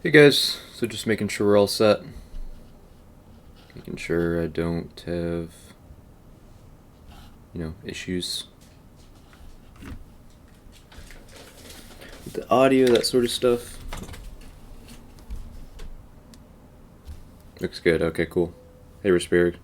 Hey guys, so just making sure we're all set. Making sure I don't have, issues with the audio, that sort of stuff. Looks good, okay, cool. Hey Respirg.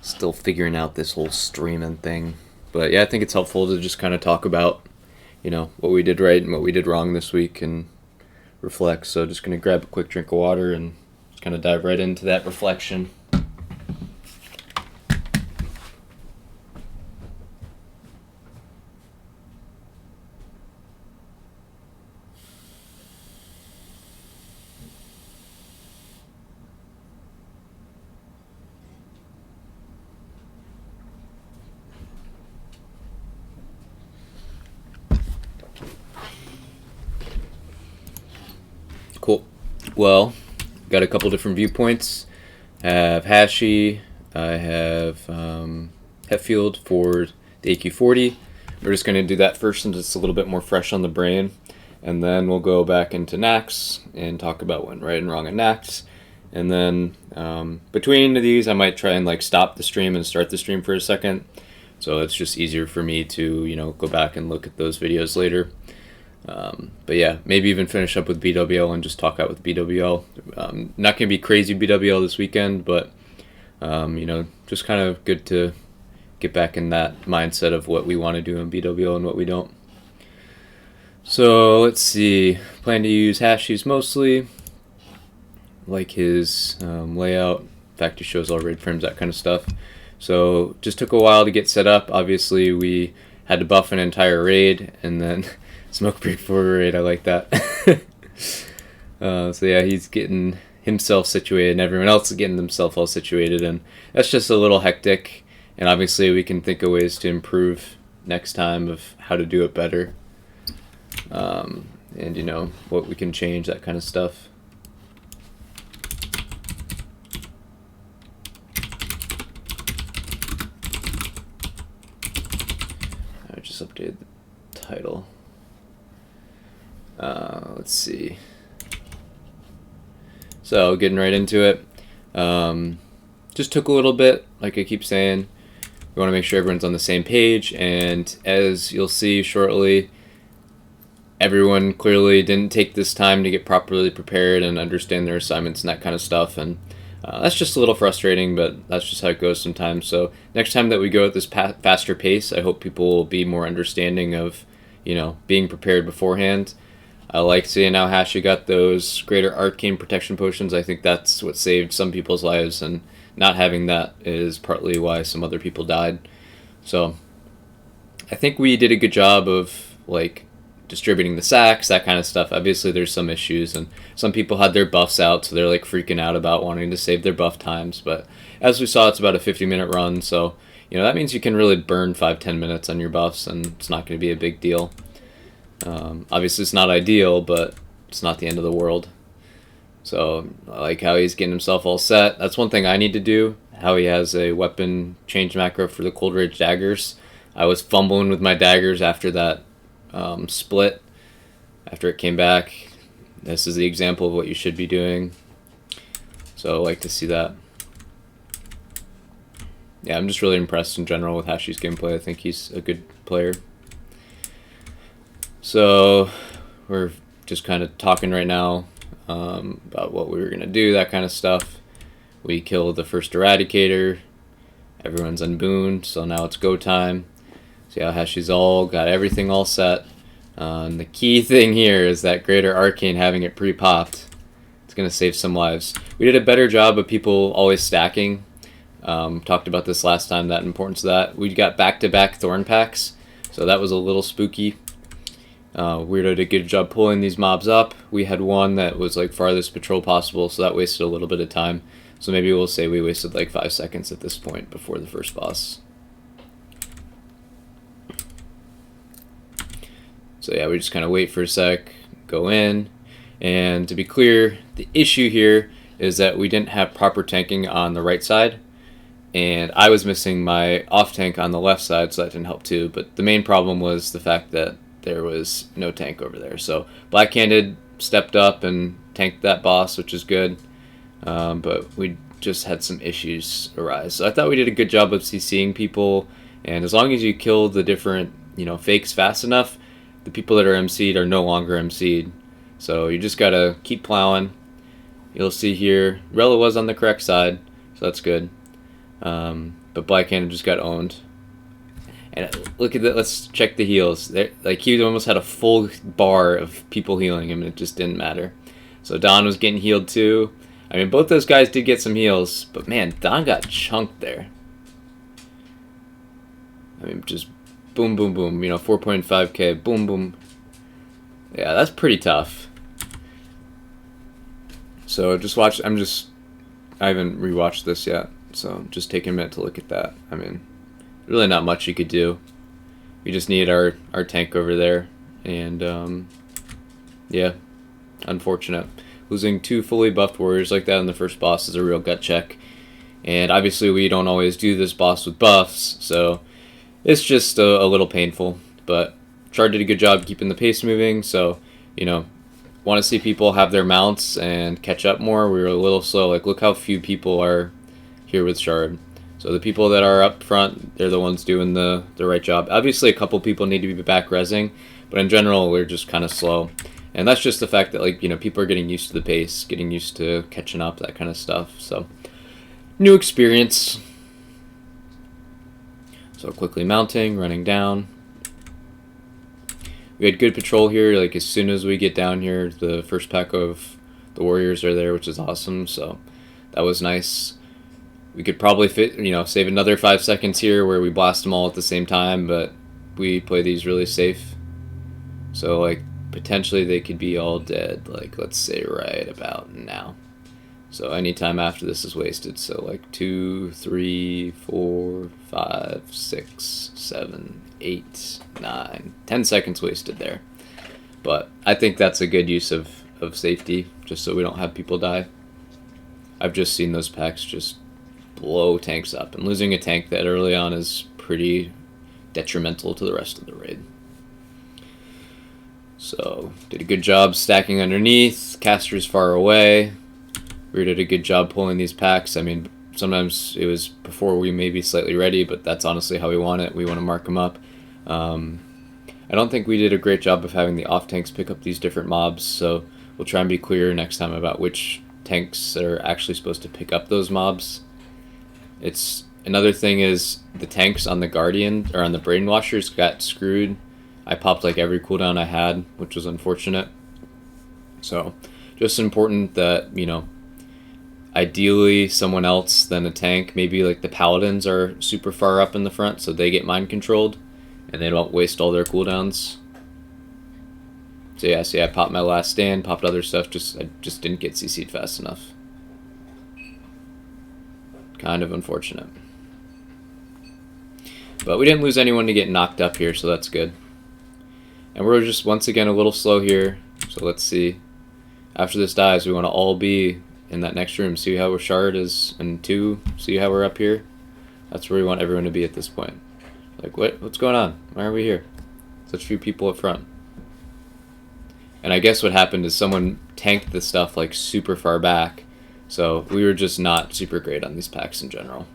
Still figuring out this whole streaming thing. But yeah, I think it's helpful to just kind of talk about, what we did right and what we did wrong this week and reflect. So just going to grab a quick drink of water and just kind of dive right into that reflection. Cool. Well, got a couple different viewpoints. I have Hashi, I have Hetfield for the AQ40. We're just going to do that first since it's a little bit more fresh on the brain. And then we'll go back into Nax and talk about what went right and wrong in Nax. And then between these, I might try and stop the stream and start the stream for a second. So it's just easier for me to, go back and look at those videos later. But yeah, maybe even finish up with BWL and just talk out with BWL. Not going to be crazy BWL this weekend, but, just kind of good to get back in that mindset of what we want to do in BWL and what we don't. So let's see. Plan to use hashes mostly. Like his layout. In fact, he shows all raid frames, that kind of stuff. So just took a while to get set up. Obviously, we had to buff an entire raid and then smoke break for a raid. I like that. So yeah, he's getting himself situated and everyone else is getting themselves all situated, and that's just a little hectic. And obviously we can think of ways to improve next time of how to do it better. And what we can change, that kind of stuff. I just updated the title. Let's see. So getting right into it. Just took a little bit, like I keep saying. We want to make sure everyone's on the same page, and as you'll see shortly, everyone clearly didn't take this time to get properly prepared and understand their assignments and that kind of stuff, and that's just a little frustrating, but that's just how it goes sometimes. So next time that we go at this faster pace, I hope people will be more understanding of, being prepared beforehand. I like seeing how Hashi got those greater arcane protection potions. I think that's what saved some people's lives, and not having that is partly why some other people died. So I think we did a good job of distributing the sacks, that kind of stuff. Obviously there's some issues, and some people had their buffs out, so they're freaking out about wanting to save their buff times. But as we saw, it's about a 50-minute run, so that means you can really burn 5-10 minutes on your buffs, and it's not going to be a big deal. Obviously it's not ideal, but it's not the end of the world. So I like how he's getting himself all set. That's one thing I need to do, how he has a weapon change macro for the Cold Rage daggers. I was fumbling with my daggers after that split, after it came back. This is the example of what you should be doing. So I like to see that. Yeah, I'm just really impressed in general with Hashi's gameplay. I think he's a good player. So we're just kind of talking right now about what we were going to do, that kind of stuff. We killed the first Eradicator. Everyone's unbooned, so now it's go time. See how Hashi's got everything all set. And the key thing here is that Greater Arcane, having it pre-popped, it's going to save some lives. We did a better job of people always stacking. Talked about this last time, that importance of that. We got back-to-back Thorn packs, so that was a little spooky. Weirdo did a good job pulling these mobs up. We had one that was farthest patrol possible, so that wasted a little bit of time. So maybe we'll say we wasted 5 seconds at this point before the first boss. So yeah, we just kind of wait for a sec, go in, and to be clear, the issue here is that we didn't have proper tanking on the right side. and I was missing my off tank on the left side, so that didn't help too. But the main problem was the fact that there was no tank over there. So Black-Handed stepped up and tanked that boss, which is good. But we just had some issues arise. So I thought we did a good job of CCing people, and as long as you kill the different, fakes fast enough, the people that are MC'd are no longer MC'd. So you just gotta keep plowing. You'll see here, Rella was on the correct side, so that's good. But Black-Handed just got owned. And look at that. Let's check the heals. Like, he almost had a full bar of people healing him, and it just didn't matter. So Don was getting healed too. I mean, both those guys did get some heals, but man, Don got chunked there. I mean, just boom, boom, boom. 4.5k, boom, boom. Yeah, that's pretty tough. So just watch. I haven't rewatched this yet, so just taking a minute to look at that. I mean, really not much you could do. We just need our tank over there, and yeah, unfortunate. Losing 2 fully buffed warriors like that in the first boss is a real gut check, and obviously we don't always do this boss with buffs, so it's just a little painful. But Char did a good job keeping the pace moving, so want to see people have their mounts and catch up more. We were a little slow. Like, look how few people are here with Shard. So the people that are up front, they're the ones doing the right job. Obviously, a couple people need to be back rezzing, but in general, we're just kind of slow. And that's just the fact that, people are getting used to the pace, getting used to catching up, that kind of stuff. So, new experience. So quickly mounting, running down. We had good patrol here. Like, as soon as we get down here, the first pack of the warriors are there, which is awesome. So that was nice. We could probably save another 5 seconds here where we blast them all at the same time, but we play these really safe. So, potentially they could be all dead, let's say right about now. So anytime after this is wasted. So 2, 3, 4, 5, 6, 7, 8, 9, 10 seconds wasted there. But I think that's a good use of safety, just so we don't have people die. I've just seen those packs just blow tanks up, and losing a tank that early on is pretty detrimental to the rest of the raid. So, did a good job stacking underneath, casters far away. We did a good job pulling these packs. I mean, sometimes it was before we may be slightly ready, but that's honestly how we want it. We want to mark them up. I don't think we did a great job of having the off tanks pick up these different mobs, so we'll try and be clear next time about which tanks are actually supposed to pick up those mobs. Another thing is the tanks on the Guardian, or on the Brainwashers, got screwed. I popped every cooldown I had, which was unfortunate. So, just important that, ideally someone else than a tank, maybe the Paladins are super far up in the front, so they get mind controlled, and they don't waste all their cooldowns. So yeah, I popped my last stand, popped other stuff, I just didn't get CC'd fast enough. Kind of unfortunate. But we didn't lose anyone to get knocked up here, so that's good. And we're just, once again, a little slow here. So let's see. After this dies, we want to all be in that next room. See how we're Shard is in 2. See how we're up here? That's where we want everyone to be at this point. What's going on? Why are we here? Such few people up front. And I guess what happened is someone tanked the stuff super far back. So we were just not super great on these packs in general.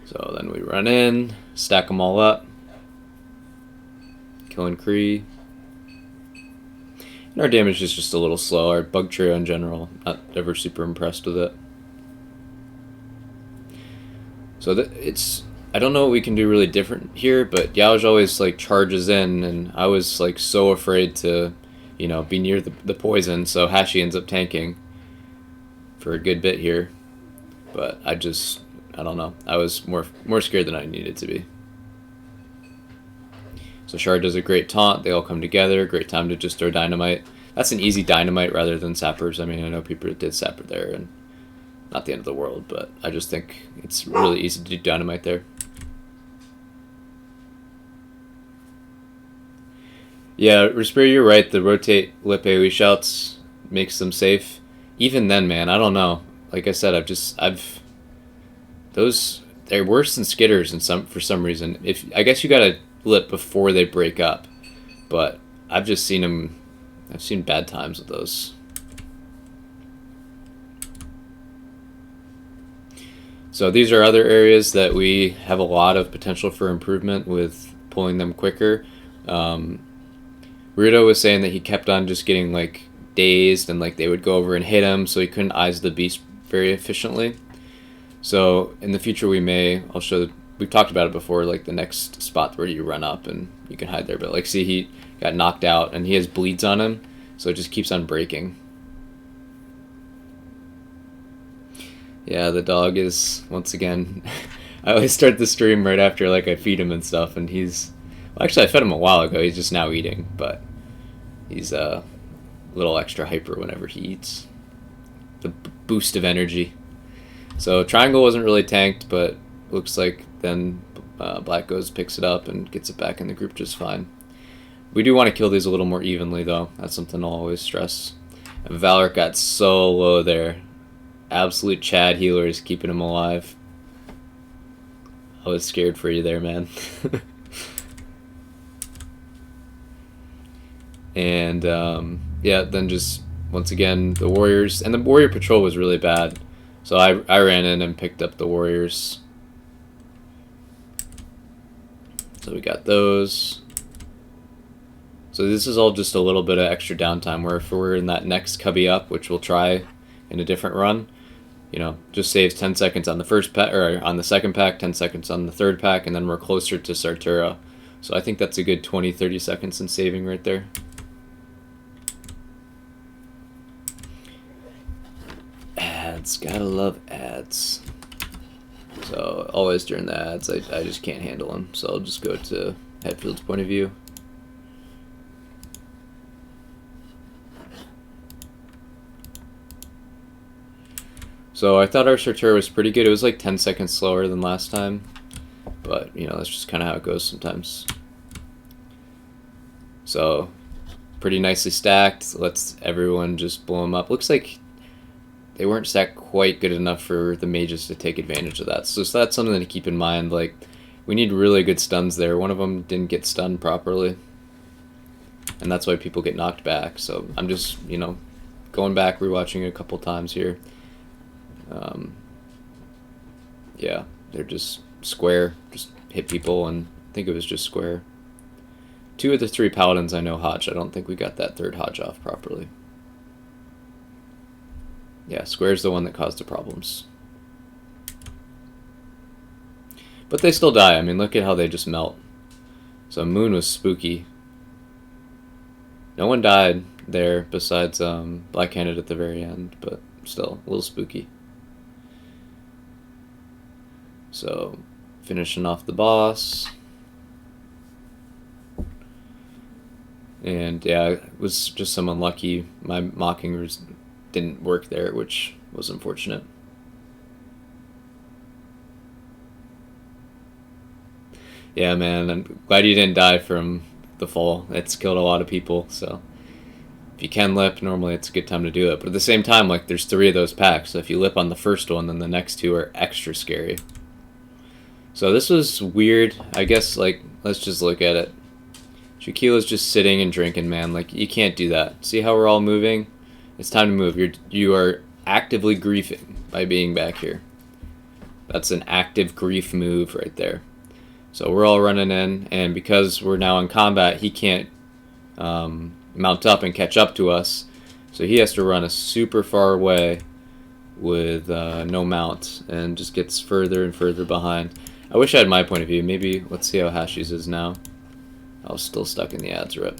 So then we run in, stack them all up. Killing Kree. And our damage is just a little slow. Our bug trio in general, not ever super impressed with it. So I don't know what we can do really different here, but Yauj always charges in, and I was so afraid to, be near the poison, so Hashi ends up tanking for a good bit here. But I don't know. I was more scared than I needed to be. So Shard does a great taunt. They all come together. Great time to just throw dynamite. That's an easy dynamite rather than sappers. I mean, I know people did sapper there, and not the end of the world, but I just think it's really easy to do dynamite there. Yeah, Respire, you're right. The rotate lip AoE shouts makes them safe. Even then, man, I don't know. like I said, they're worse than skitters for some reason. If I guess you gotta lip before they break up, but I've just seen them. I've seen bad times with those. So these are other areas that we have a lot of potential for improvement with pulling them quicker. Rudo was saying that he kept on just getting like dazed and like they would go over and hit him, so he couldn't eyes the beast very efficiently. So in the future I'll show, we've talked about it before, like the next spot where you run up and you can hide there, but like see, he got knocked out and he has bleeds on him, so it just keeps on breaking. Yeah, the dog is, once again, I always start the stream right after like I feed him and stuff, and well, actually I fed him a while ago, he's just now eating, but he's a little extra hyper whenever he eats. The boost of energy. So Triangle wasn't really tanked, but looks like then Black goes, picks it up, and gets it back in the group just fine. We do want to kill these a little more evenly, though. That's something I'll always stress. And Valorant got so low there. Absolute Chad healers keeping him alive. I was scared for you there, man. And yeah, then just once again the Warriors, and the Warrior Patrol was really bad, so I ran in and picked up the Warriors. So we got those. So this is all just a little bit of extra downtime, where if we're in that next cubby up, which we'll try in a different run, you know, just saves 10 seconds on the first pack, or on the second pack, 10 seconds on the third pack, and then we're closer to Sartura. So I think that's a good 20-30 seconds in saving right there. Ads, gotta love ads. So always during the ads, I just can't handle them. So I'll just go to Hetfield's point of view. So I thought our Sartura was pretty good. It was like 10 seconds slower than last time, but you know, that's just kind of how it goes sometimes. So pretty nicely stacked. Lets everyone just blow them up. Looks like they weren't stacked quite good enough for the mages to take advantage of that. So that's something to keep in mind. Like, we need really good stuns there. One of them didn't get stunned properly, and that's why people get knocked back. So I'm just, you know, going back, rewatching it a couple times here. Yeah, they're just square, just hit people, and I think it was just square. 2 of the 3 paladins I know Hodge. I don't think we got that third Hodge off properly. Yeah, square's the one that caused the problems. But they still die. I mean, look at how they just melt. So Moon was spooky. No one died there besides Black-Handed at the very end, but still a little spooky. So finishing off the boss. And yeah, it was just some unlucky. My mocking didn't work there, which was unfortunate. Yeah, man, I'm glad you didn't die from the fall. It's killed a lot of people, so if you can lip, normally it's a good time to do it. But at the same time, like, there's 3 of those packs, so if you lip on the first one, then the next 2 are extra scary. So this was weird. I guess, like, let's just look at it. Shaquila's just sitting and drinking, man. Like, you can't do that. See how we're all moving? It's time to move. You are actively griefing by being back here. That's an active grief move right there. So we're all running in, and because we're now in combat, he can't mount up and catch up to us. So he has to run a super far way with no mount, and just gets further and further behind. I wish I had my point of view. Maybe let's see how Hashi's is now. I was still stuck in the ads rip.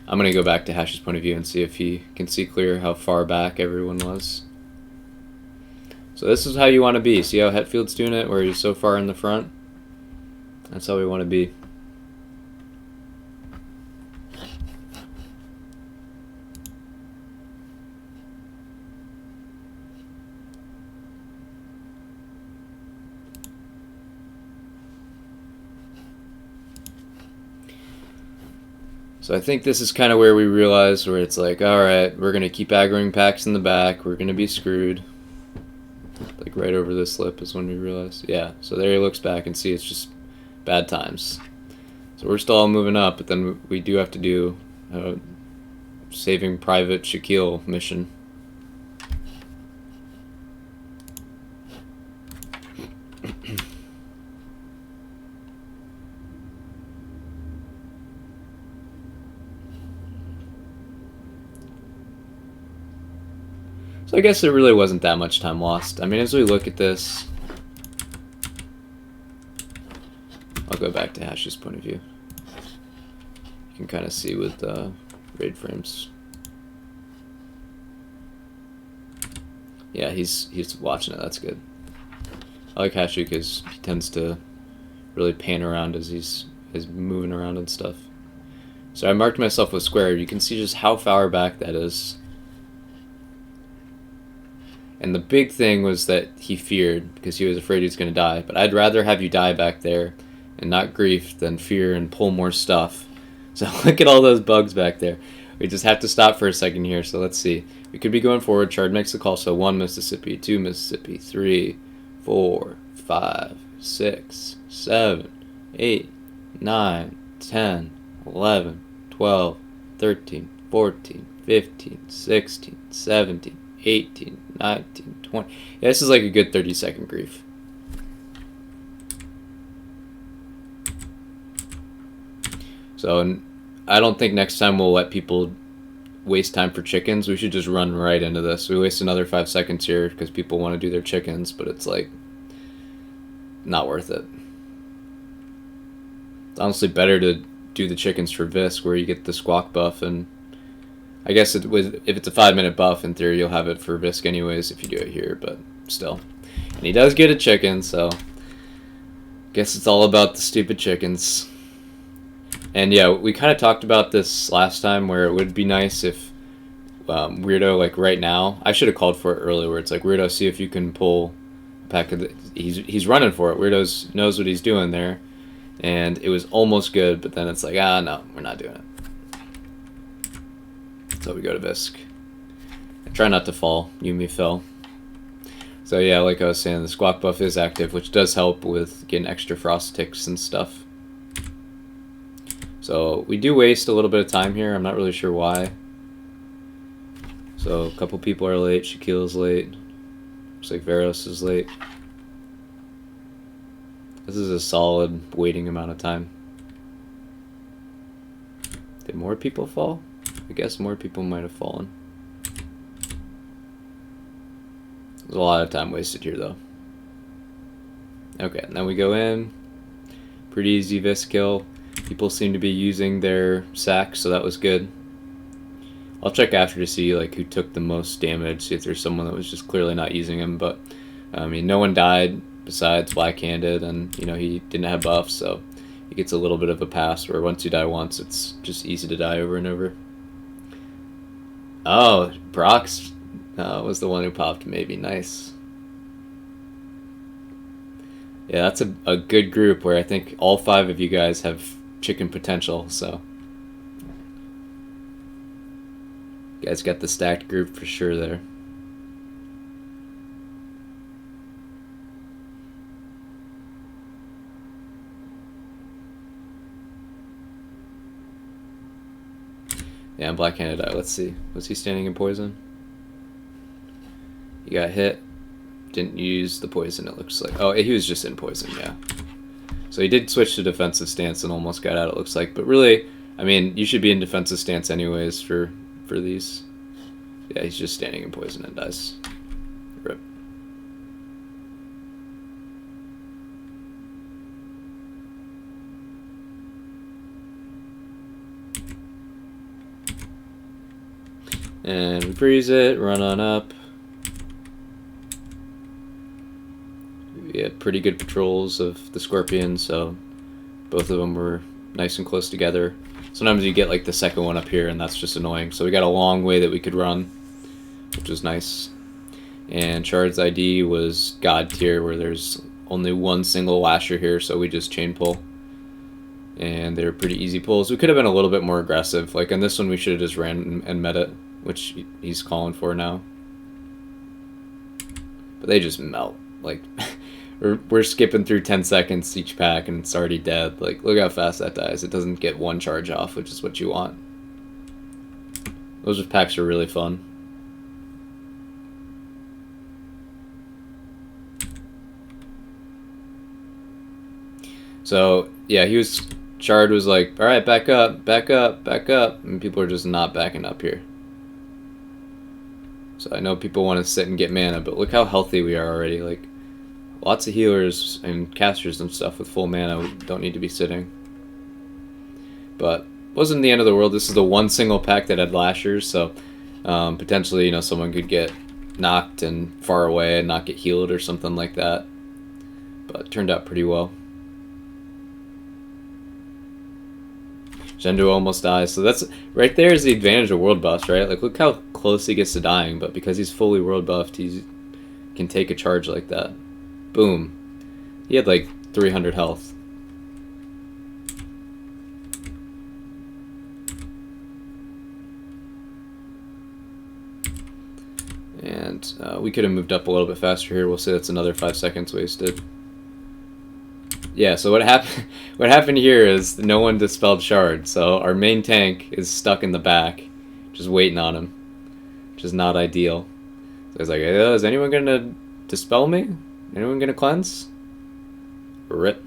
I'm going to go back to Hashi's point of view and see if he can see clear how far back everyone was. So this is how you want to be. See how Hetfield's doing it, where he's so far in the front? That's how we want to be. So I think this is kind of where we realize where it's like, alright, we're going to keep aggroing packs in the back, we're going to be screwed. right over this lip is when we realized. Yeah, so there he looks back and see it's just bad times. So we're still all moving up, but then we do have to do a Saving Private Shaquille mission. So I guess there really wasn't that much time lost. I mean, as we look at this, I'll go back to Hash's point of view. You can kind of see with raid frames. Yeah, he's watching it. That's good. I like Hash because he tends to really pan around as he's moving around and stuff. So I marked myself with square. You can see just how far back that is. And the big thing was that he feared because he was afraid he was going to die. But I'd rather have you die back there and not grief than fear and pull more stuff. So look at all those bugs back there. We just have to stop for a second here. So let's see. We could be going forward. Chard makes the call. So 1 Mississippi, 2 Mississippi, 3, 4, 5, 6, 7, 8, 9, 10, 11, 12, 13, 14, 15, 16, 17, 18, 19, 20. Yeah, this is like a good 30-second grief. So I don't think next time we'll let people waste time for chickens. We should just run right into this. We waste another 5 seconds here because people want to do their chickens, but it's like not worth it. It's honestly better to do the chickens for Visk where you get the squawk buff, and I guess if it's a 5-minute buff, in theory you'll have it for Visk anyways if you do it here, but still. And he does get a chicken, so guess it's all about the stupid chickens. And yeah, we kind of talked about this last time where it would be nice if Weirdo, like right now, I should have called for it earlier where it's like, Weirdo, see if you can pull a pack of he's running for it. Weirdo knows what he's doing there. And it was almost good, but then it's like, no, we're not doing it. So we go to Visk. I try not to fall. Yumi fell. So yeah, like I was saying, the squawk buff is active, which does help with getting extra frost ticks and stuff. So we do waste a little bit of time here. I'm not really sure why. So a couple people are late. Shaquille's late. Looks like Veros is late. This is a solid waiting amount of time. Did more people fall? I guess more people might have fallen. There's a lot of time wasted here though. Okay, and then we go in. Pretty easy Visk kill. People seem to be using their sacks, so that was good. I'll check after to see like who took the most damage, see if there's someone that was just clearly not using him, but I mean no one died besides Black-Handed, and you know he didn't have buffs, so he gets a little bit of a pass where once you die once it's just easy to die over and over. Oh, Brock's was the one who popped maybe. Nice. Yeah, that's a good group where I think all 5 of you guys have chicken potential, so you guys got the stacked group for sure there. Yeah, I'm Black-Handed Eye. Let's see. Was he standing in poison? He got hit. Didn't use the poison, it looks like. Oh, he was just in poison, yeah. So he did switch to defensive stance and almost got out, it looks like. But really, I mean, you should be in defensive stance anyways for these. Yeah, he's just standing in poison and dies. Rip. And we freeze it, run on up. We had pretty good patrols of the Scorpion, so both of them were nice and close together. Sometimes you get like the second one up here and that's just annoying. So we got a long way that we could run, which was nice. And Chard's ID was God tier where there's only one single lasher here, so we just chain pull. And they were pretty easy pulls. We could have been a little bit more aggressive. Like on this one we should have just ran and met it, which he's calling for now. But they just melt. like we're skipping through 10 seconds each pack and it's already dead. Like, look how fast that dies. It doesn't get one charge off, which is what you want. Those packs are really fun. So yeah, Shard was like, all right, back up, back up, back up, and people are just not backing up here. So I know people want to sit and get mana, but look how healthy we are already. Like, lots of healers and casters and stuff with full mana. We don't need to be sitting. But wasn't the end of the world. This is the one single pack that had lashers, so potentially, you know, someone could get knocked and far away and not get healed or something like that. But it turned out pretty well. Zhendu almost dies, so that's right there is the advantage of world buffs, right? Like, look how close he gets to dying, but because he's fully world buffed, he can take a charge like that. Boom. He had like 300 health. And we could have moved up a little bit faster here. We'll say that's another 5 seconds wasted. Yeah, so what happened here is no one dispelled Shard, so our main tank is stuck in the back, just waiting on him, which is not ideal. So I was like, is anyone going to dispel me? Anyone going to cleanse? Rip.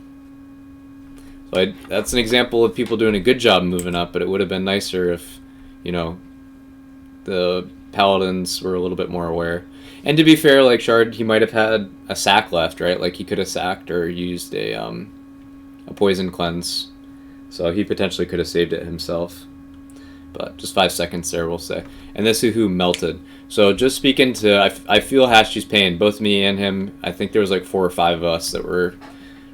So that's an example of people doing a good job moving up, but it would have been nicer if, you know, the Paladins were a little bit more aware. And to be fair, like, Shard, he might have had a sack left, right? Like, he could have sacked or used a poison cleanse. So he potentially could have saved it himself. But just 5 seconds there, we'll say. And this is who melted. So just speaking to, I feel Hashi's pain. Both me and him, I think there was like 4 or 5 of us that were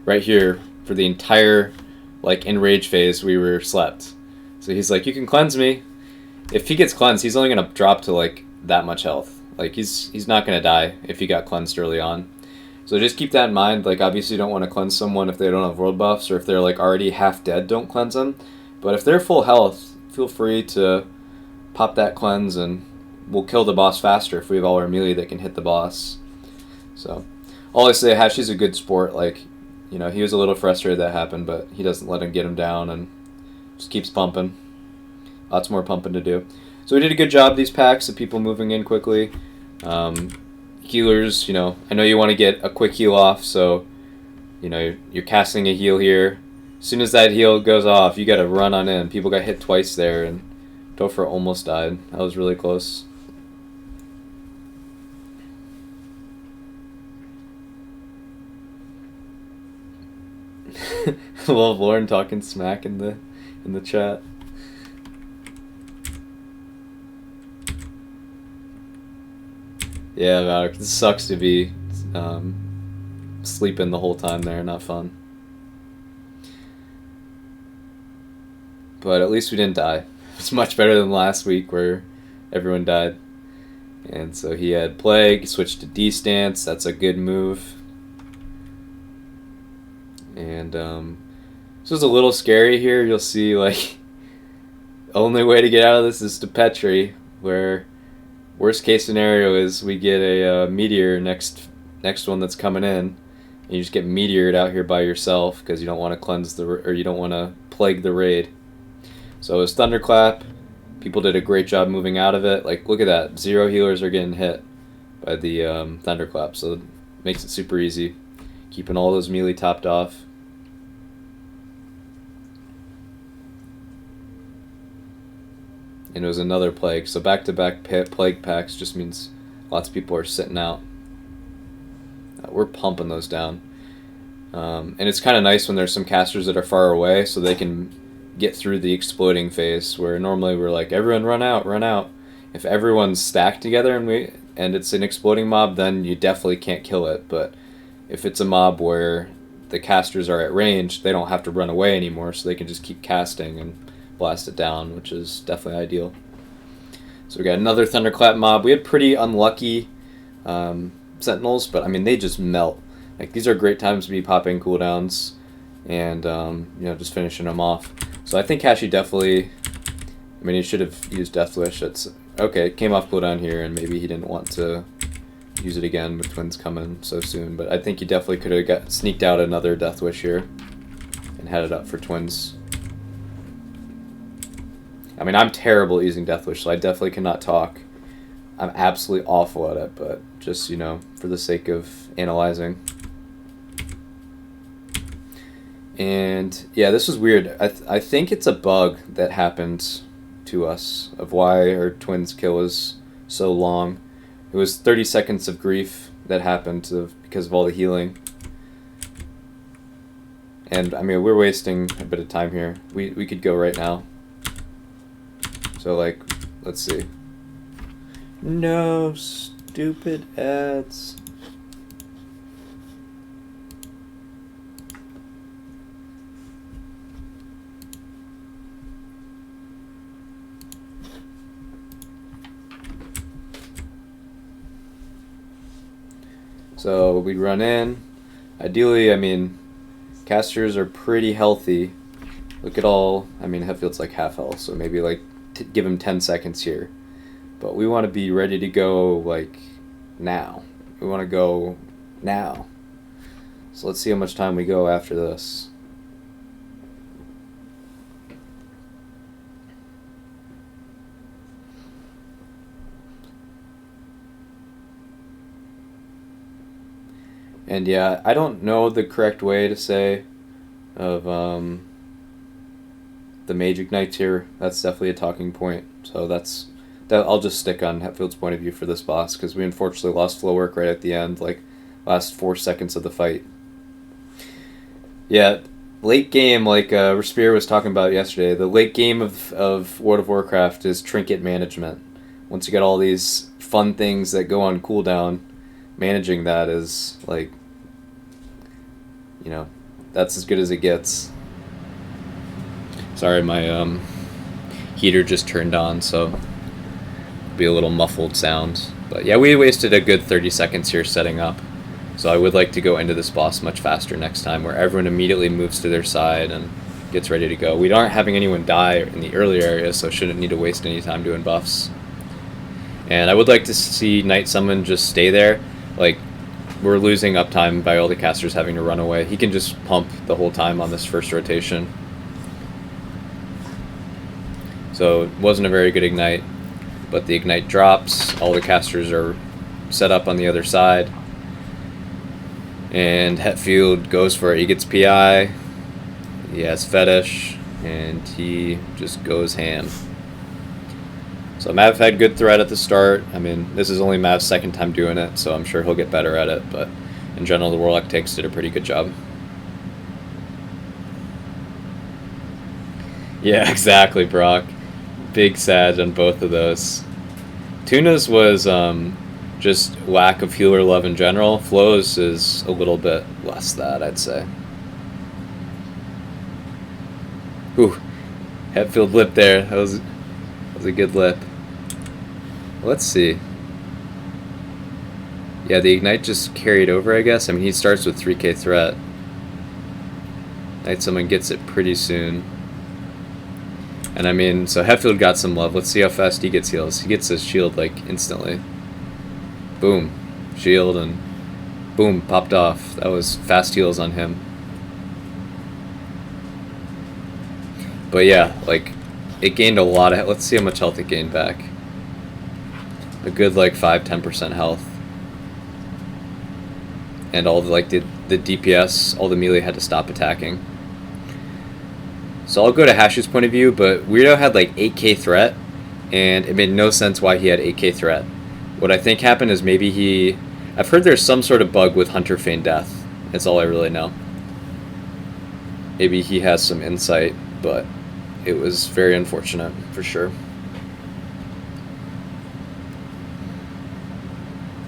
right here for the entire, like, enrage phase. We were slept. So he's like, you can cleanse me. If he gets cleansed, he's only going to drop to, like, that much health. Like, he's not going to die if he got cleansed early on. So just keep that in mind. Like, obviously you don't want to cleanse someone if they don't have world buffs, or if they're, like, already half dead, don't cleanse them. But if they're full health, feel free to pop that cleanse, and we'll kill the boss faster if we have all our melee that can hit the boss. So, all I say, Hashi's a good sport. Like, you know, he was a little frustrated that happened, but he doesn't let him get him down and just keeps pumping. Lots more pumping to do. So we did a good job these packs of people moving in quickly. Healers, you know, I know you want to get a quick heal off, so, you know, you're casting a heal here. As soon as that heal goes off, you got to run on in. People got hit twice there, and Topher almost died. That was really close. I love Lauren talking smack in the chat. Yeah, Valak, it sucks to be sleeping the whole time there. Not fun. But at least we didn't die. It's much better than last week where everyone died. And so he had Plague, switched to D-Stance. That's a good move. And this was a little scary here. You'll see, like, the only way to get out of this is to Petri, where worst case scenario is we get a meteor next one that's coming in, and you just get meteored out here by yourself because you don't want to cleanse or you don't want to plague the raid. So it was Thunderclap. People did a great job moving out of it. Like, look at that, 0 healers are getting hit by the Thunderclap, so it makes it super easy, keeping all those melee topped off. And it was another plague, so back-to-back plague packs just means lots of people are sitting out. We're pumping those down. And it's kind of nice when there's some casters that are far away so they can get through the exploding phase, where normally we're like, everyone run out, run out. If everyone's stacked together and it's an exploding mob, then you definitely can't kill it. But if it's a mob where the casters are at range, they don't have to run away anymore, so they can just keep casting and blast it down, which is definitely ideal. So we got another Thunderclap mob. We had pretty unlucky Sentinels, but I mean, they just melt. Like, these are great times to be popping cooldowns and you know, just finishing them off. So I think Hashi definitely, I mean, he should have used Death Wish. It's okay, it came off cooldown here, and maybe he didn't want to use it again with twins coming so soon. But I think you definitely could have sneaked out another Death Wish here and had it up for twins. I mean, I'm terrible at using Death Wish, so I definitely cannot talk. I'm absolutely awful at it, but just, you know, for the sake of analyzing. And yeah, this was weird. I think it's a bug that happened to us of why our twins kill was so long. It was 30 seconds of grief that happened because of all the healing. And I mean, we're wasting a bit of time here. We could go right now. So like, let's see. No, stupid ads. So we'd run in. Ideally, I mean, casters are pretty healthy. Look at all, I mean, Hetfield's like half health, so maybe like give him 10 seconds here. But we want to be ready to go like now. We want to go now. So let's see how much time we go after this. And yeah, I don't know the correct way to say of the mage ignites here. That's definitely a talking point. So that I'll just stick on Hetfield's point of view for this boss, because we unfortunately lost flow work right at the end, like last 4 seconds of the fight. Yeah, late game, like Respire was talking about yesterday, the late game of World of Warcraft is trinket management. Once you get all these fun things that go on cooldown, managing that is like, you know, that's as good as it gets. Sorry, my heater just turned on, so it'll be a little muffled sound. But yeah, we wasted a good 30 seconds here setting up. So I would like to go into this boss much faster next time, where everyone immediately moves to their side and gets ready to go. We aren't having anyone die in the earlier areas, so shouldn't need to waste any time doing buffs. And I would like to see Night Summon just stay there. Like, we're losing uptime by all the casters having to run away. He can just pump the whole time on this first rotation. So it wasn't a very good ignite, but the ignite drops. All the casters are set up on the other side. And Hetfield goes for it. He gets PI, he has Fetish, and he just goes ham. So Mav had good threat at the start. I mean, this is only Mav's second time doing it, so I'm sure he'll get better at it, but in general, the Warlock Tanks did a pretty good job. Yeah, exactly, Brock. Big sad on both of those. Tuna's was just lack of healer love in general. Flo's is a little bit less that, I'd say. Ooh, Hetfield lip there. That was a good lip. Let's see. Yeah, the ignite just carried over, I guess. I mean, he starts with 3k threat. Night Summon gets it pretty soon. And I mean, so Hetfield got some love. Let's see how fast he gets heals. He gets his shield like instantly. Boom, shield, and boom, popped off. That was fast heals on him. But yeah, like, it gained a lot of, let's see how much health it gained back. A good like 5-10% health. And all the, like, the DPS, all the melee had to stop attacking. So I'll go to Hash's point of view, but Weirdo had like 8k threat, and it made no sense why he had 8k threat. What I think happened is maybe I've heard there's some sort of bug with Hunter Feign Death. That's all I really know. Maybe he has some insight, but it was very unfortunate, for sure.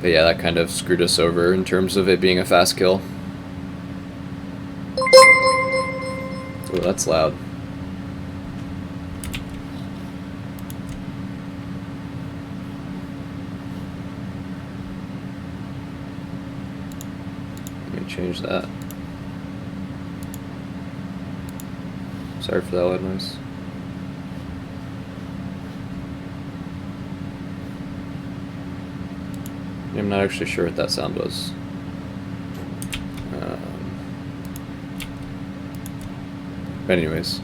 But yeah, that kind of screwed us over in terms of it being a fast kill. Oh, that's loud. Let me change that. Sorry for that loud noise. I'm not actually sure what that sound was. But anyways.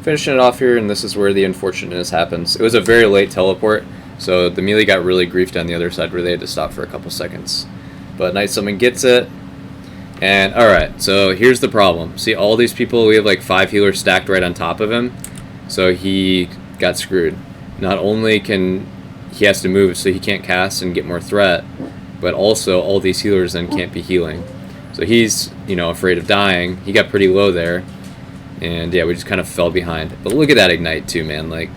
Finishing it off here, and this is where the unfortunateness happens. It was a very late teleport, so the melee got really griefed on the other side where they had to stop for a couple seconds. But Night Summon gets it. And alright, so here's the problem. See all these people, we have like 5 healers stacked right on top of him. So he got screwed. Not only can he has to move so he can't cast and get more threat, but also all these healers then can't be healing. So he's, you know, afraid of dying. He got pretty low there. And yeah, we just kind of fell behind. But look at that ignite too, man. Like,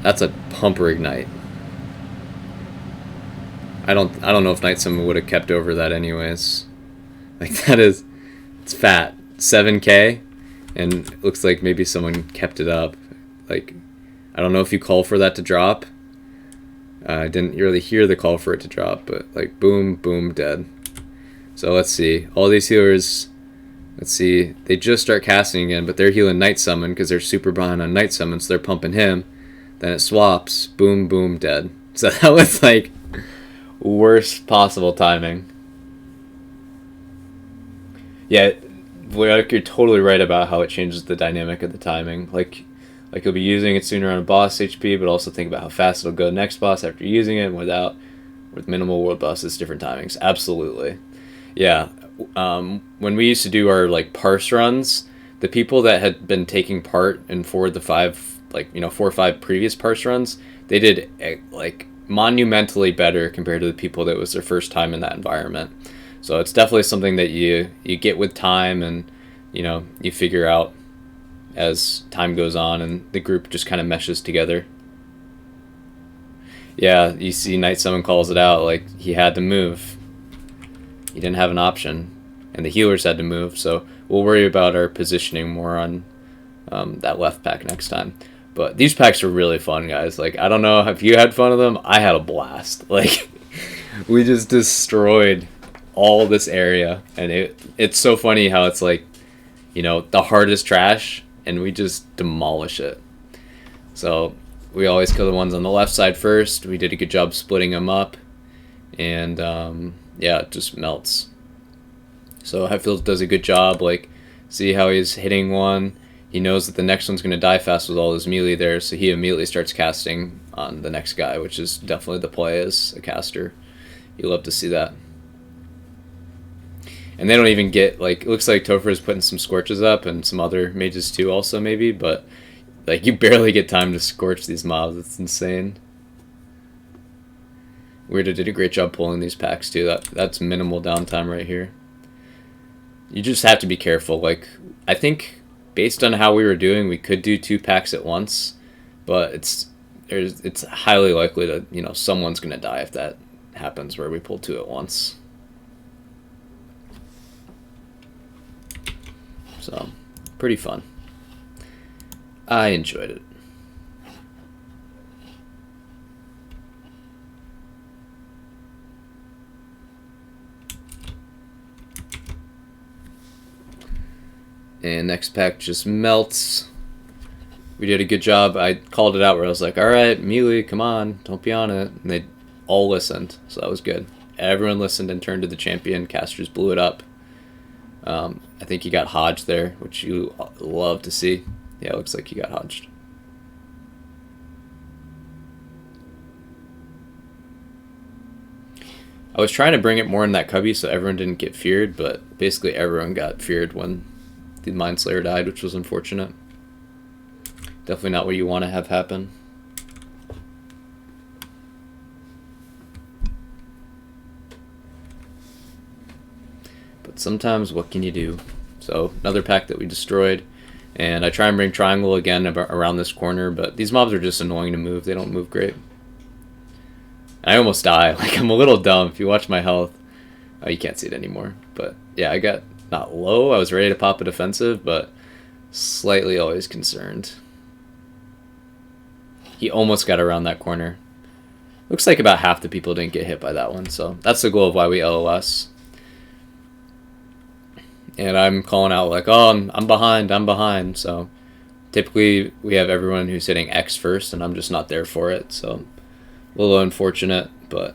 that's a pumper ignite. I don't know if Night Summon would have kept over that anyways. Like, that is, it's fat. 7k, and it looks like maybe someone kept it up. Like, I don't know if you call for that to drop. I didn't really hear the call for it to drop, but like, boom, boom, dead. So let's see. All these healers, let's see, they just start casting again, but they're healing Night Summon because they're super behind on Night Summon, so they're pumping him. Then it swaps, boom, boom, dead. So that was like worst possible timing. Yeah, you're totally right about how it changes the dynamic of the timing. Like you'll be using it sooner on a boss HP, but also think about how fast it'll go next boss after using it, and with minimal world bosses, different timings. Absolutely. Yeah. When we used to do our like parse runs, the people that had been taking part in 4 or 5 previous parse runs, they did like monumentally better compared to the people that was their first time in that environment. So it's definitely something that you get with time, and you know, you figure out as time goes on and the group just kind of meshes together. Yeah, you see Night Summon calls it out, like he had to move. He didn't have an option, and the healers had to move, so we'll worry about our positioning more on that left pack next time. But these packs are really fun, guys. Like, I don't know if you had fun with them. I had a blast. Like, we just destroyed all this area, and it's so funny how it's like, you know, the hardest trash, and we just demolish it. So we always kill the ones on the left side first. We did a good job splitting them up, and yeah, it just melts. So Hetfield does a good job. Like, see how he's hitting one. He knows that the next one's going to die fast with all his melee there, so he immediately starts casting on the next guy, which is definitely the play as a caster. You love to see that. And they don't even get, like, it looks like Topher is putting some scorches up, and some other mages too also maybe, but like, you barely get time to scorch these mobs. It's insane. Weirda did a great job pulling these packs too. That's minimal downtime right here. You just have to be careful. Like, I think based on how we were doing, we could do 2 packs at once, but it's highly likely that, you know, someone's gonna die if that happens where we pull 2 at once. So, pretty fun. I enjoyed it. And next pack just melts. We did a good job. I called it out where I was like, alright, melee, come on, don't be on it. And they all listened, so that was good. Everyone listened and turned to the champion. Casters blew it up. I think he got hodged there, which you love to see. Yeah, it looks like he got hodged. I was trying to bring it more in that cubby so everyone didn't get feared, but basically everyone got feared when the Mind Slayer died, which was unfortunate. Definitely not what you want to have happen. But sometimes, what can you do? So, another pack that we destroyed. And I try and bring Triangle again around this corner, but these mobs are just annoying to move. They don't move great. I almost die. Like, I'm a little dumb. If you watch my health, oh, you can't see it anymore. But yeah, I got not low. I was ready to pop a defensive, but slightly always concerned. He almost got around that corner. Looks like about half the people didn't get hit by that one, so that's the goal of why we LOS. And I'm calling out like, oh, I'm behind, so Typically, we have everyone who's hitting X first, and I'm just not there for it, so a little unfortunate, but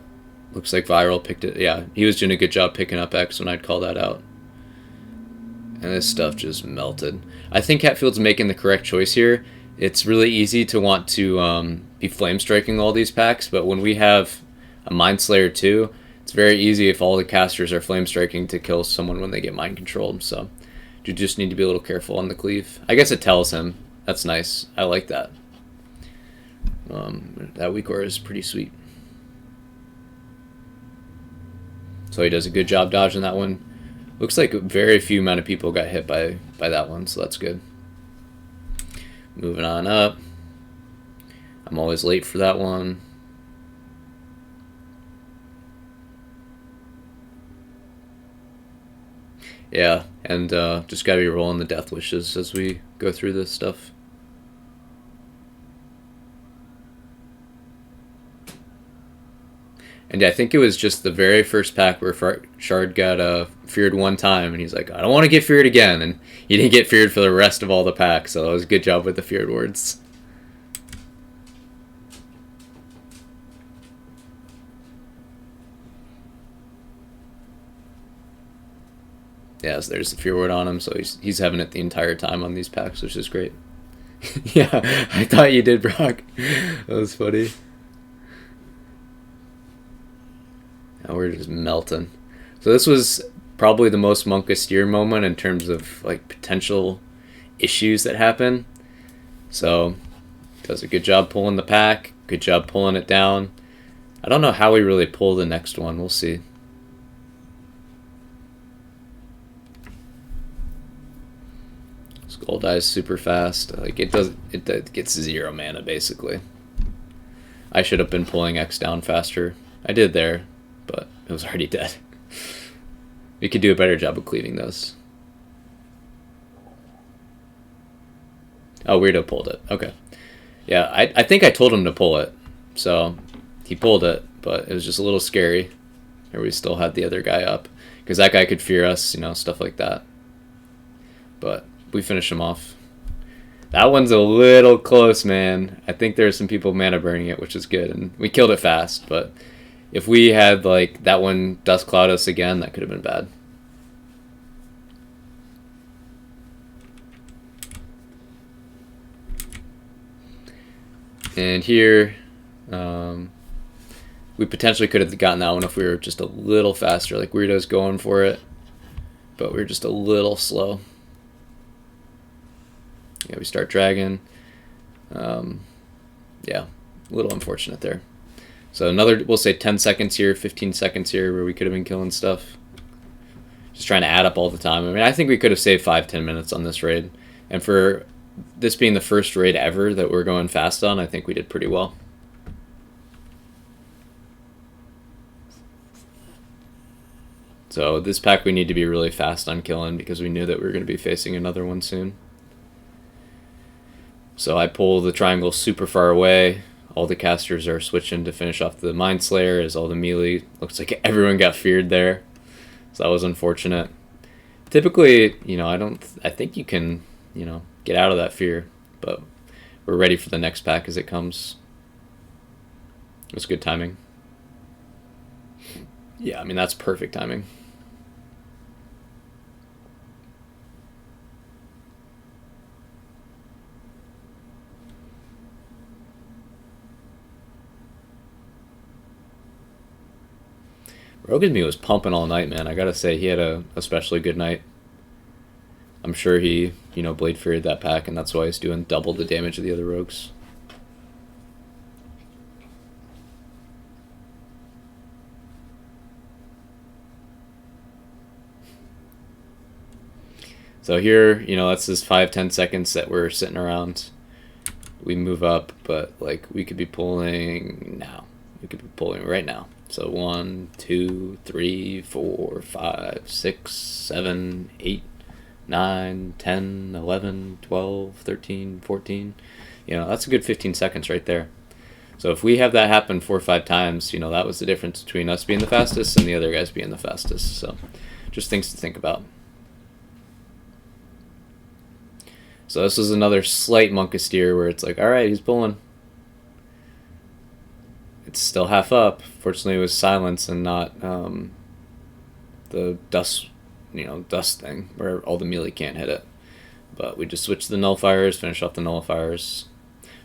looks like Viral picked it. Yeah, he was doing a good job picking up X when I'd call that out. And this stuff just melted. I think Hatfield's making the correct choice here. It's really easy to want to be flame striking all these packs, but when we have a Mind Slayer too, it's very easy if all the casters are flame striking to kill someone when they get mind controlled. So you just need to be a little careful on the cleave. I guess it tells him. That's nice. I like that. That weak aura is pretty sweet. So he does a good job dodging that one. Looks like very few amount of people got hit by that one, so that's good. Moving on up. I'm always late for that one. Yeah, and just gotta be rolling the death wishes as we go through this stuff. And I think it was just the very first pack where Shard got feared one time, and he's like, I don't want to get feared again, and he didn't get feared for the rest of all the packs, so it was a good job with the feared words. Yeah, so there's the fear word on him, so he's having it the entire time on these packs, which is great. Yeah, I thought you did, Brock. That was funny. Now we're just melting. So this was probably the most Monka Steer moment in terms of like potential issues that happen. So does a good job pulling the pack, good job pulling it down. I don't know how we really pull the next one. We'll see. Skull dies super fast. Like it gets 0 mana basically. I should have been pulling X down faster. I did there, but it was already dead. We could do a better job of cleaving those. Oh, Weirdo pulled it. Okay. Yeah, I think I told him to pull it. So he pulled it, but it was just a little scary. Or we still had the other guy up. Because that guy could fear us, you know, stuff like that. But we finished him off. That one's a little close, man. I think there's some people mana burning it, which is good. And we killed it fast, but if we had, like, that one Dust Cloud us again, that could have been bad. And here, we potentially could have gotten that one if we were just a little faster. Like, Weirdo's going for it, but we were just a little slow. Yeah, we start dragging. Yeah, a little unfortunate there. So another, we'll say 10 seconds here, 15 seconds here where we could have been killing stuff. Just trying to add up all the time. I mean, I think we could have saved 5-10 minutes on this raid. And for this being the first raid ever that we're going fast on, I think we did pretty well. So this pack we need to be really fast on killing because we knew that we were going to be facing another one soon. So I pull the triangle super far away. All the casters are switching to finish off the Mind Slayer as all the melee. Looks like everyone got feared there. So that was unfortunate. Typically, you know, I think you can, you know, get out of that fear. But we're ready for the next pack as it comes. It was good timing. Yeah, I mean, that's perfect timing. Rogan Me was pumping all night, man. I gotta say, he had a especially good night. I'm sure he, you know, Blade Feared that pack, and that's why he's doing double the damage of the other rogues. So here, you know, that's just 5-10 seconds that we're sitting around. We move up, but like we could be pulling now. We could be pulling right now. So 1, 2, 3, 4, 5, 6, 7, 8, 9, 10, 11, 12, 13, 14. You know, that's a good 15 seconds right there. So if we have that happen 4 or 5 times, you know, that was the difference between us being the fastest and the other guys being the fastest. So just things to think about. So this was another slight Monka steer where it's like, all right, he's pulling. It's still half up. Fortunately, it was silence and not the dust, dust thing where all the melee can't hit it. But we just switched the nullifiers, finished off the nullifiers.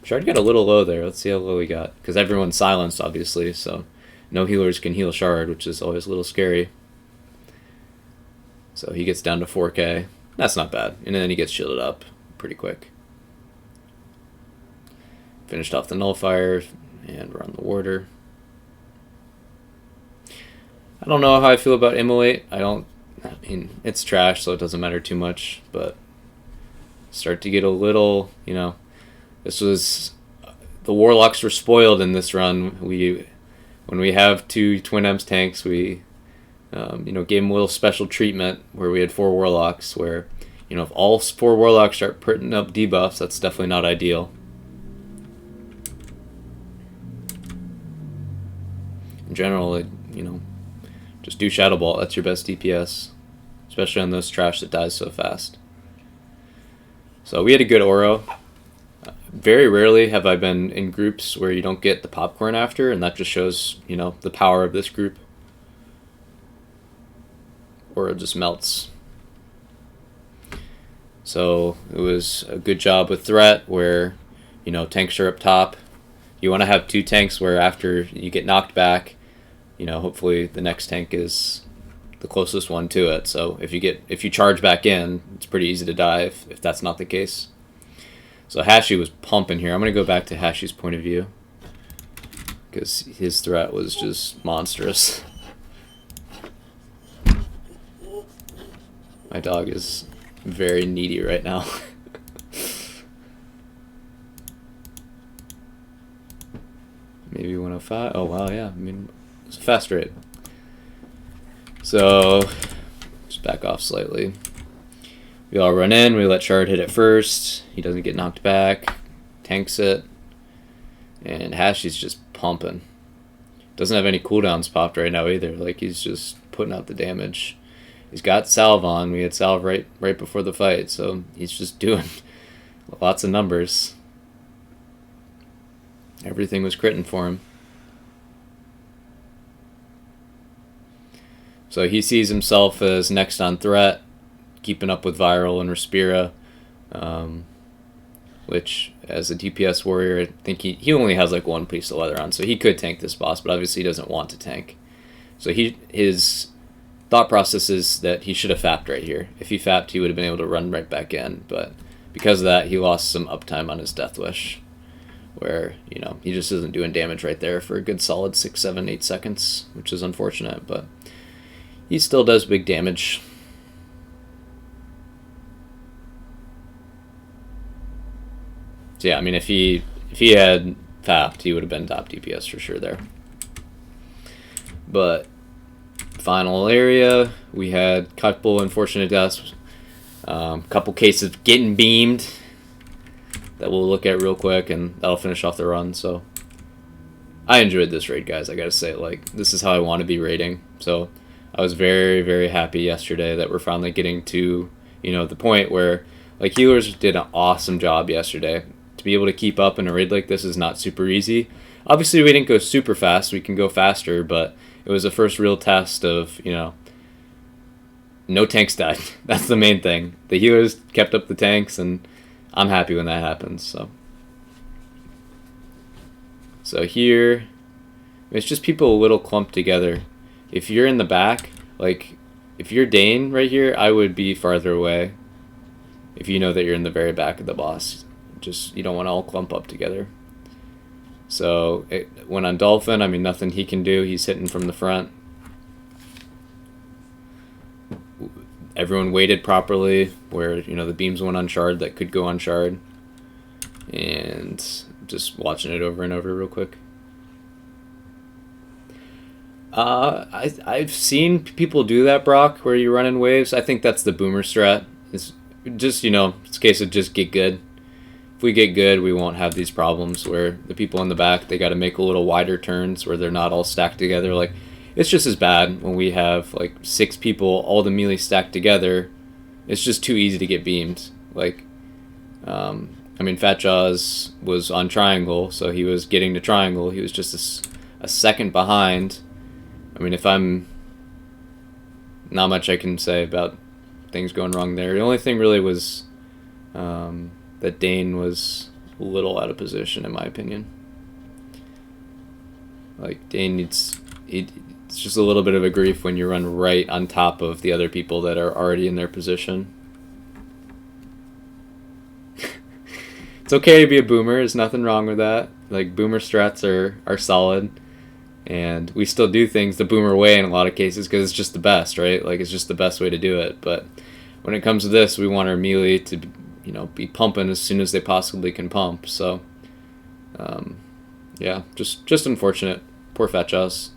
Shard got a little low there. Let's see how low we got. Because everyone's silenced, obviously, so no healers can heal Shard, which is always a little scary. So he gets down to 4k. That's not bad. And then he gets shielded up pretty quick. Finished off the nullifier, and we're on the warder. I don't know how I feel about Immolate. I mean, it's trash, so it doesn't matter too much, but start to get a little, this was, the Warlocks were spoiled in this run. When we have 2 Twin M's tanks, we, gave them a little special treatment where we had 4 Warlocks, where, if all 4 Warlocks start putting up debuffs, that's definitely not ideal. In general, just do Shadow Ball. That's your best DPS, especially on those trash that dies so fast. So we had a good Oro. Very rarely have I been in groups where you don't get the popcorn after, and that just shows, the power of this group. Oro just melts. So it was a good job with threat where, tanks are up top. You want to have 2 tanks where after you get knocked back, hopefully the next tank is the closest one to it. So if you charge back in, it's pretty easy to die if that's not the case. So Hashi was pumping here. I'm going to go back to Hashi's point of view because his threat was just monstrous. My dog is very needy right now. Maybe 105. Oh wow, yeah. I mean, it's a fast rate. So just back off slightly. We all run in. We let Shard hit it first. He doesn't get knocked back. Tanks it. And Hashi's just pumping. Doesn't have any cooldowns popped right now either. Like, he's just putting out the damage. He's got Salve on. We had Salve right before the fight, so he's just doing lots of numbers. Everything was critting for him. So he sees himself as next on threat, keeping up with Viral and Respira, which as a DPS warrior, I think he only has like 1 piece of leather on, so he could tank this boss, but obviously he doesn't want to tank. So his thought process is that he should have fapped right here. If he fapped, he would have been able to run right back in, but because of that, he lost some uptime on his Death Wish, where, he just isn't doing damage right there for a good solid 6, 7, 8 seconds, which is unfortunate, but he still does big damage. So yeah, I mean, if he had fapped, he would have been top DPS for sure there. But final area, we had a couple unfortunate deaths, couple cases of getting beamed that we'll look at real quick, and that'll finish off the run. So I enjoyed this raid, guys. I gotta say, like, this is how I want to be raiding. So I was very, very happy yesterday that we're finally getting to, the point where, like, healers did an awesome job yesterday. To be able to keep up in a raid like this is not super easy. Obviously, we didn't go super fast. We can go faster, but it was the first real test of, no tanks died. That's the main thing. The healers kept up the tanks, and I'm happy when that happens. So here, it's just people a little clumped together. If you're in the back, like, if you're Dane right here, I would be farther away. If you know that you're in the very back of the boss, you don't want to all clump up together. So when on Dolphin, I mean, nothing he can do. He's hitting from the front. Everyone waited properly where, the beams went on Shard that could go on Shard. And just watching it over and over real quick. I've seen people do that, Brock, where you run in waves. I think that's the boomer strat. It's just, it's a case of just get good. If we get good, we won't have these problems where the people in the back, they got to make a little wider turns where they're not all stacked together. Like, it's just as bad when we have, like, 6 people, all the melee stacked together. It's just too easy to get beamed. Like, I mean, Fat Jaws was on triangle, so he was getting to triangle. He was just a second behind. I mean, if I'm... Not much I can say about things going wrong there. The only thing really was that Dane was a little out of position, in my opinion. Like, Dane needs... It's just a little bit of a grief when you run right on top of the other people that are already in their position. It's okay to be a boomer. There's nothing wrong with that. Like, boomer strats are solid. And we still do things the boomer way in a lot of cases because it's just the best, right? Like, it's just the best way to do it. But when it comes to this, we want our melee to, be pumping as soon as they possibly can pump. So, yeah, just unfortunate. Poor Fat Jaws.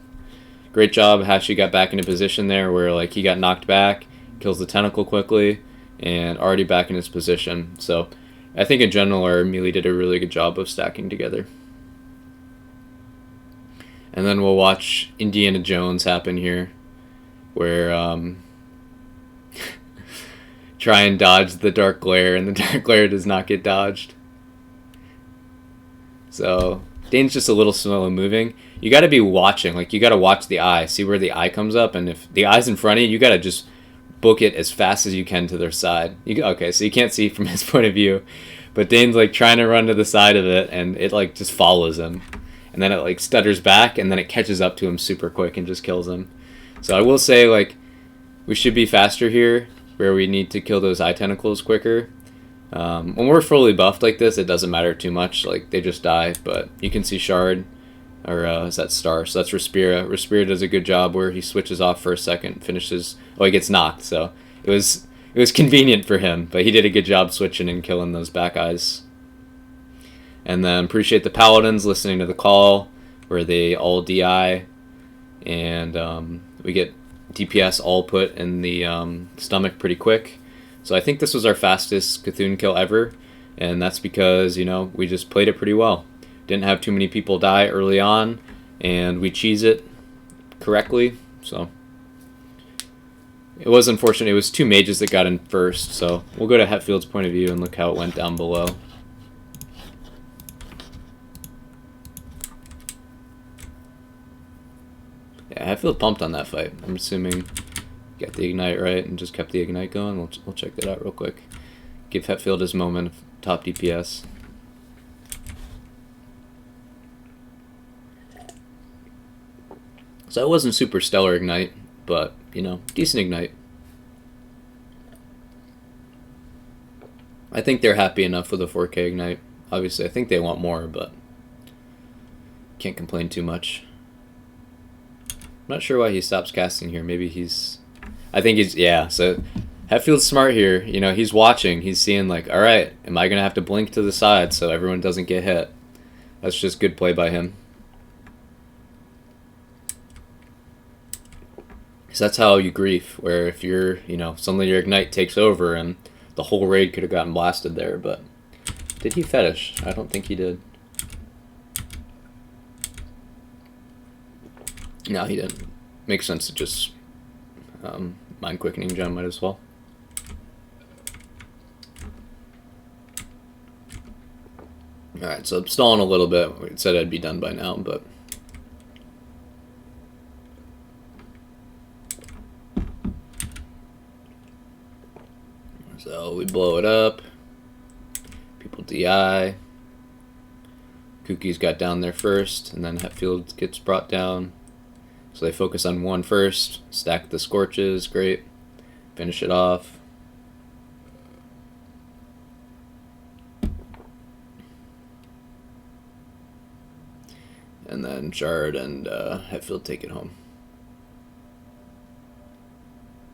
Great job. Hashi got back into position there where, like, he got knocked back, kills the tentacle quickly, and already back in his position. So I think in general our melee did a really good job of stacking together. And then we'll watch Indiana Jones happen here, where try and dodge the dark glare, and the dark glare does not get dodged. So Dane's just a little slow in moving. You got to be watching, like, you got to watch the eye, see where the eye comes up, and if the eye's in front of you, you got to just book it as fast as you can to their side. Okay, so you can't see from his point of view, but Dane's like trying to run to the side of it, and it like just follows him, and then it like stutters back, and then it catches up to him super quick and just kills him. So I will say, like, we should be faster here, where we need to kill those eye tentacles quicker. When we're fully buffed like this, it doesn't matter too much. Like, they just die, but you can see Shard, or is that Star? So that's Respira. Respira does a good job where he switches off for a second, finishes... Oh, he gets knocked, so it was convenient for him, but he did a good job switching and killing those back eyes. And then appreciate the Paladins listening to the call, where they all DI, and we get DPS all put in the stomach pretty quick. So I think this was our fastest Cthulhu kill ever, and that's because, we just played it pretty well. Didn't have too many people die early on, and we cheese it correctly, so it was unfortunate. It was two mages that got in first, so we'll go to Hetfield's point of view and look how it went down below. Yeah, Hetfield pumped on that fight. I'm assuming got the ignite right and just kept the ignite going. We'll check that out real quick. Give Hetfield his moment of top DPS. So it wasn't super stellar ignite, but, decent ignite. I think they're happy enough with a 4K ignite. Obviously, I think they want more, but can't complain too much. I'm not sure why he stops casting here. Maybe he's... I think he's... Yeah, so Hetfield's smart here. He's watching. He's seeing, like, all right, am I going to have to blink to the side so everyone doesn't get hit? That's just good play by him. So that's how you grief, where if you're, suddenly your ignite takes over and the whole raid could have gotten blasted there, but did he fetish? I don't think he did. No, he didn't. Makes sense to just mind quickening gem, might as well. Alright, so I'm stalling a little bit. It said I'd be done by now, but... So we blow it up. People DI. Kookie's got down there first, and then Hetfield gets brought down. So they focus on one first. Stack the Scorches, great. Finish it off. And then Shard and Hetfield take it home.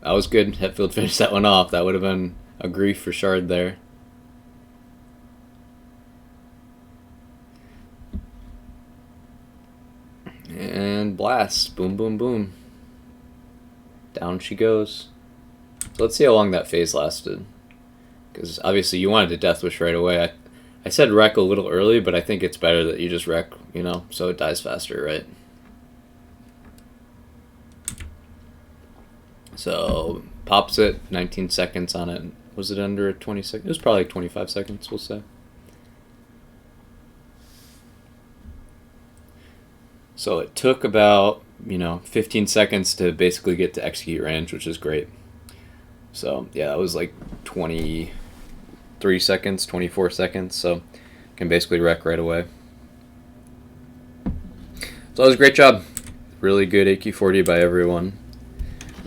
That was good. Hetfield finished that one off. That would have been a grief for Shard there. And blast. Boom, boom, boom. Down she goes. So let's see how long that phase lasted. Because obviously you wanted to Death Wish right away. I said wreck a little early, but I think it's better that you just wreck, so it dies faster, right? So pops it, 19 seconds on it, Was it under 20 seconds? It was probably like 25 seconds, we'll say. So it took about, 15 seconds to basically get to execute range, which is great. So yeah, it was like 23 seconds, 24 seconds, so can basically wreck right away. So it was a great job. Really good AQ40 by everyone.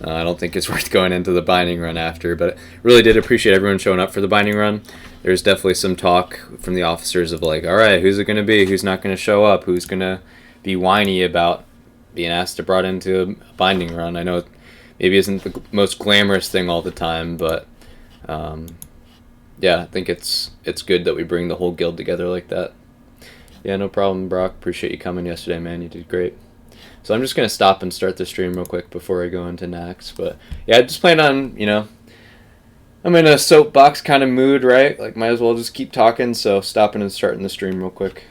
I don't think it's worth going into the binding run after, but really did appreciate everyone showing up for the binding run. There's definitely some talk from the officers of like, all right, who's it going to be? Who's not going to show up? Who's going to be whiny about being asked to brought into a binding run? I know it maybe isn't the most glamorous thing all the time, but yeah, I think it's good that we bring the whole guild together like that. Yeah, no problem, Brock. Appreciate you coming yesterday, man. You did great. So I'm just going to stop and start the stream real quick before I go into Nax. But yeah, I just plan on, I'm in a soapbox kind of mood, right? Like, might as well just keep talking. So stopping and starting the stream real quick.